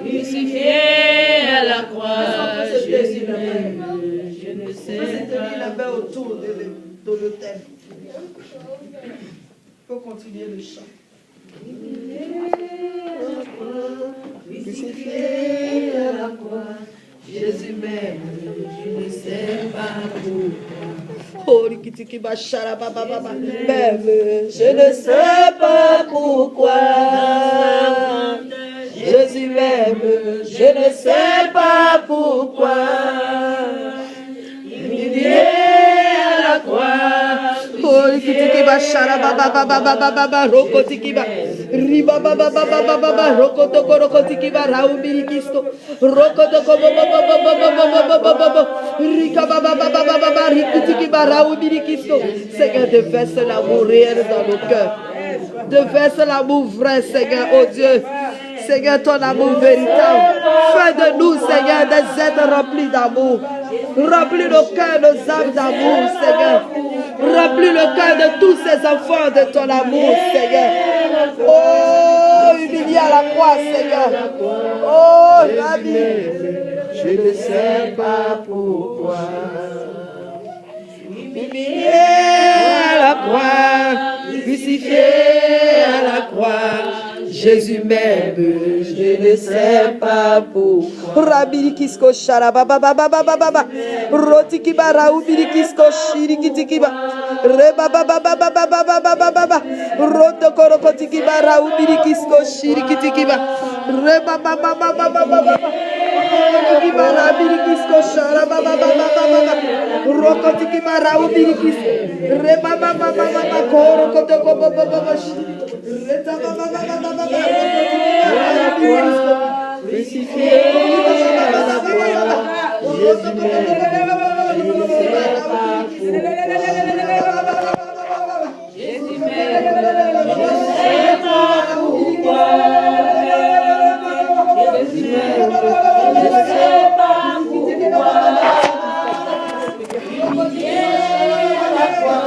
Crucifié à la croix, Jésus même, je ne sais pas. Il avait autour de l'autel. Il faut continuer le chant. Crucifié à la croix, Jésus même, je ne sais pas pourquoi. Oh, rikitiki bashara baba baba. Même, je ne sais pas pourquoi. Jésus m'aime, je ne sais pas pourquoi. Il est à la croix. Oh, rikitiki bashara baba baba baba baba. Rokotiki ba. Riba baba baba baba baba. Rokotoko rokotiki ba. Raubirikisto. Rokotoko baba baba baba baba baba. Rika baba baba baba baba. Rikitiki ba. Raubirikisto. Seigneur, déverse l'amour réel dans nos cœurs. Déverse l'amour vrai, Seigneur, oh Dieu. Seigneur, ton amour véritable. Fais de nous, Seigneur, des êtres remplis d'amour. Remplis nos cœurs, nos âmes d'amour, Seigneur. Remplis le cœur de tous ces enfants de ton amour, Seigneur. Oh, humilié à la croix, Seigneur. Oh, Rabbi. Je ne sais pas pourquoi. Humilié à la croix, crucifié à la croix. Jésus m'aime, je ne sais pas pourquoi. Rabbi kisko shara baba baba baba baba. Roti kibara ubiri kisko shiri kitikiba. Reba baba baba baba baba baba. Roto korokoti kibara ubiri kisko shiri kitikiba. Reba baba baba baba baba. Kibara ubiri kisko shara baba baba baba. Rokoti kibara ubiri kisko. Reba baba baba korokoto baba baba. Crucifié à la croix, Jésus m'aime, je ne sais pas pourquoi. Jésus m'aime, je ne sais pas pourquoi. Jésus m'aime, je ne sais pas pourquoi. Crucifié à la croix.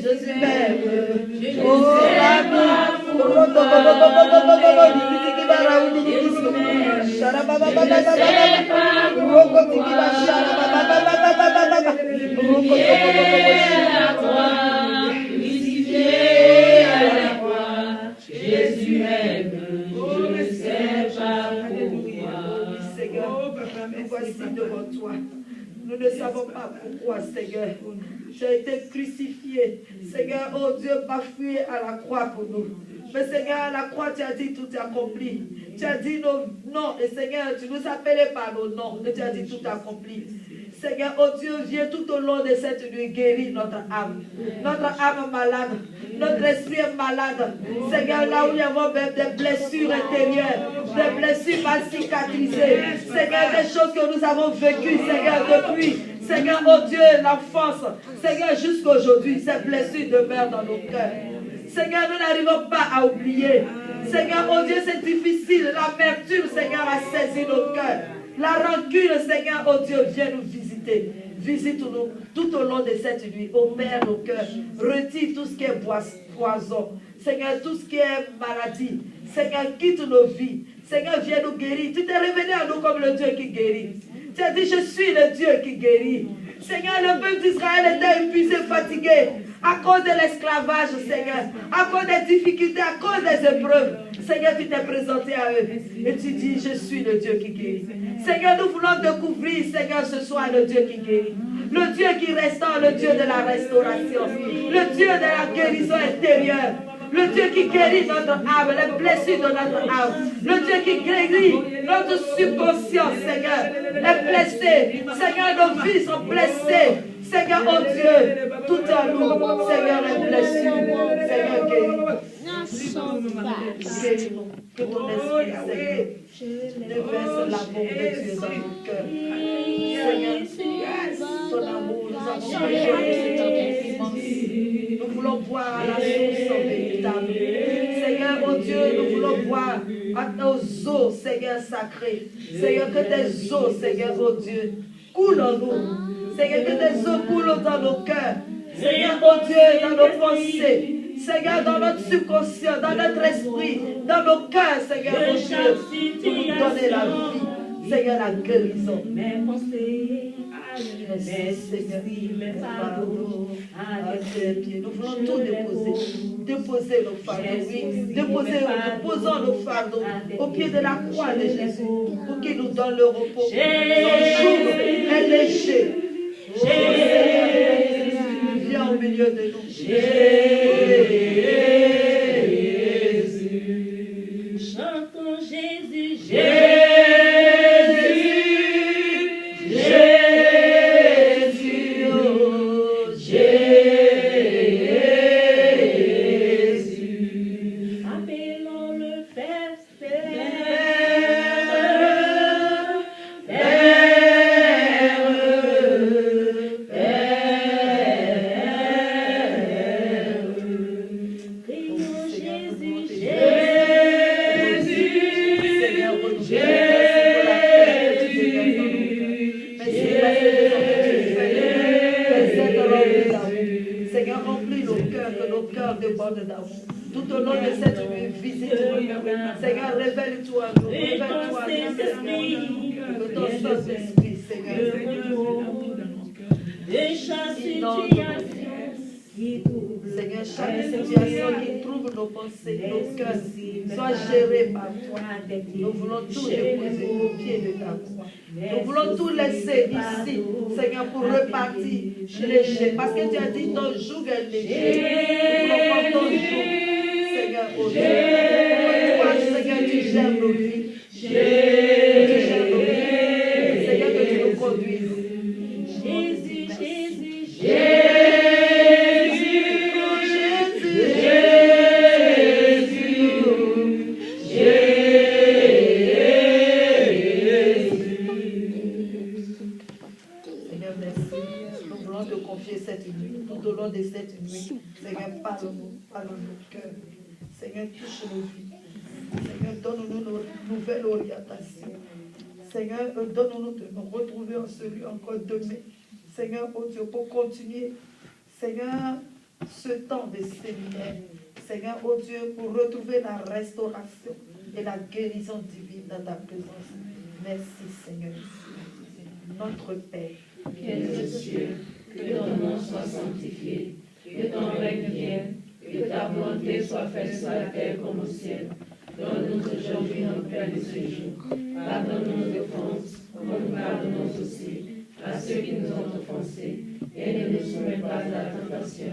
Jésus m'aime. Oh, Jésus m'aime, je ne sais pas pourquoi. Seigneur, nous voici devant toi. Nous ne savons pas pourquoi, Seigneur. Tu as été crucifié. Seigneur, oh Dieu, bafoué à la croix pour nous. Mais Seigneur, à la croix, tu as dit tout est accompli. Tu as dit nos noms. Et Seigneur, tu nous appelais par nos noms. Et tu as dit tout est accompli. Seigneur, oh Dieu, viens tout au long de cette nuit guérir notre âme. Notre âme malade. Notre esprit est malade. Seigneur, là où nous avons même des blessures intérieures, des blessures mal cicatrisées. Seigneur, des choses que nous avons vécues, Seigneur, depuis. Seigneur, oh Dieu, l'enfance. Seigneur, jusqu'aujourd'hui, ces blessures demeurent dans nos cœurs. Seigneur, nous n'arrivons pas à oublier. Seigneur, oh Dieu, c'est difficile. L'amertume, Seigneur, a saisi nos cœurs. La rancune, Seigneur, oh Dieu, viens nous visiter. Visite-nous tout au long de cette nuit. Opère nos cœurs. Retire tout ce qui est poison. Seigneur, tout ce qui est maladie. Seigneur, quitte nos vies. Seigneur, viens nous guérir. Tu t'es révélé à nous comme le Dieu qui guérit. Tu as dit, je suis le Dieu qui guérit. Seigneur, le peuple d'Israël était épuisé, fatigué. À cause de l'esclavage, Seigneur. À cause des difficultés, à cause des épreuves. Seigneur, tu t'es présenté à eux. Et tu dis, je suis le Dieu qui guérit. Seigneur, nous voulons découvrir, Seigneur, ce soir le Dieu qui guérit. Le Dieu qui restaure, le Dieu de la restauration. Le Dieu de la guérison intérieure. Le Dieu qui guérit notre âme, les blessures de notre âme. Le Dieu qui guérit notre subconscience, Seigneur. Les blessés. Seigneur, nos vies sont blessées. Seigneur, oh Dieu, tout en nous, Seigneur, les blessures. Seigneur, guéris-nous. Que ton esprit, Seigneur, déverse l'amour de Dieu dans nos cœurs. Seigneur, ton amour, nous avons besoin de cet amour immense. Nous voulons boire à la source véritable. Seigneur, oh Dieu, nous voulons boire à nos eaux, Seigneur, sacrées. Seigneur, que tes eaux, Seigneur, oh Dieu, coulent en nous. Seigneur, que tes eaux coulent dans nos cœurs. Seigneur, oh Dieu, dans nos pensées. Seigneur, dans notre subconscient, dans notre esprit, dans nos cœurs, Seigneur, oh Dieu, pour nous donner la vie. Seigneur, la guérison. Mes pensées, mes Seigneur, mes fardeaux, à tes pieds. Nous voulons tout déposer. Déposer nos fardeaux, oui. Nous posons nos fardeaux au pied de la croix de Jésus pour qu'il nous donne le repos. Son jour est léger. Viens au milieu de nous. Jésus. Chantons Jésus, tout au long de cette nuit, visite-nous. Seigneur, révèle-toi à nous. Révèle-toi à nous, Seigneur. Que ton Saint-Esprit, Seigneur. Seigneur, chaque situation qui trouble nos pensées, nos cœurs, soit gérée par toi. Nous voulons tout déposer au pied de ta croix. Nous voulons tout laisser ici, Seigneur, pour repartir léger. Parce que tu as dit ton joug est léger. Nous voulons prendre ton joug, Seigneur, au Dieu. Toi, Seigneur, tu gères nos vies. Tu gères nos vies. Seigneur, que tu nous conduises. Jésus, Jésus, Jésus. Cette nuit, tout au long de cette nuit, Seigneur, parle-nous, parle nos cœurs. Seigneur, touche nos vies. Seigneur, donne-nous nos nouvelles orientations. Seigneur, donne-nous de nous retrouver en ce lieu encore demain. Seigneur, oh Dieu, pour continuer. Seigneur, ce temps de séminaire, Seigneur, oh Dieu, pour retrouver la restauration et la guérison divine dans ta présence. Merci, Seigneur. Notre Père, qui es aux cieux, que ton nom soit sanctifié, que ton règne vienne, que ta volonté soit faite sur la terre comme au ciel. Donne-nous aujourd'hui notre pain de ce jour. Pardonne-nous nos offenses, comme nous pardonnons aussi à ceux qui nous ont offensés. Et ne nous soumets pas à la tentation,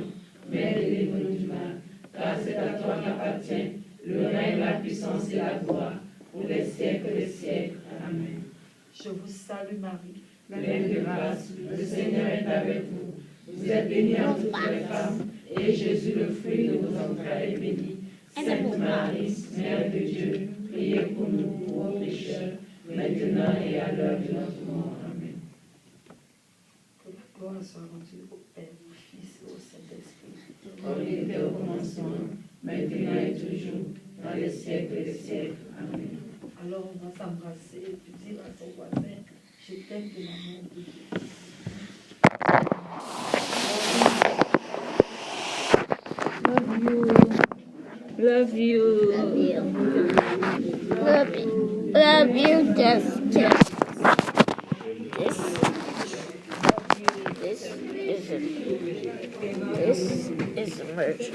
mais délivre-nous du mal. Car c'est à toi qu'appartient le règne, la puissance et la gloire, pour les siècles des siècles. Amen. je vous salue Marie, Pleine de grâce, le Seigneur est avec vous. Vous êtes bénie entre toutes les femmes, et Jésus, le fruit de vos entrailles, est béni. Sainte Marie, Mère de Dieu, priez pour nous pauvres pécheurs, maintenant et à l'heure de notre mort. Amen. que la gloire soit rendue au Père, au Fils et au Saint-Esprit. Comme il était au commencement, maintenant et toujours, dans les siècles des siècles. Amen. Alors on va s'embrasser et puis dire à son voisin, je t'aime de l'amour de Dieu. Love you. Love you. Love you. Love you, Jessica. This is emerging.